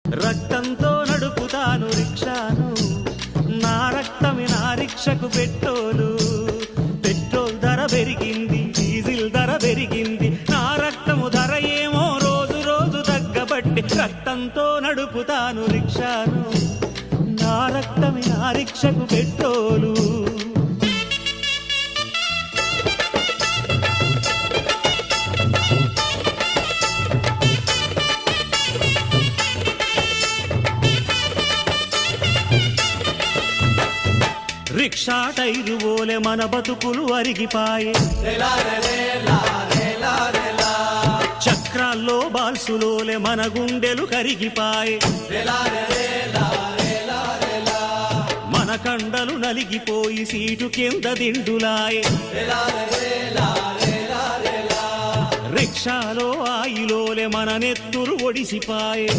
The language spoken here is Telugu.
రక్తంతో నడుపుతాను రిక్షాను, నా రక్తమే నా రిక్షకు పెట్రోలు. పెట్రోల్ ధర పెరిగింది, డీజిల్ ధర పెరిగింది, నా రక్తము ధర ఏమో రోజు రోజు తగ్గబట్టి. రక్తంతో నడుపుతాను రిక్షాను, నా రక్తమే నా రిక్షకు పెట్రోలు. రిక్షా టైరు ఓలే మన బతుకులు అరిగిపాయే, చక్రాల్లో బాల్సులోలే మన గుండెలు కరిగిపాయే, మన కండలు నలిగిపోయి సీటు కింద దిండులాయే. రిక్షాలో ఆయిలోలే మన నెత్తురు ఒడిసిపాయే.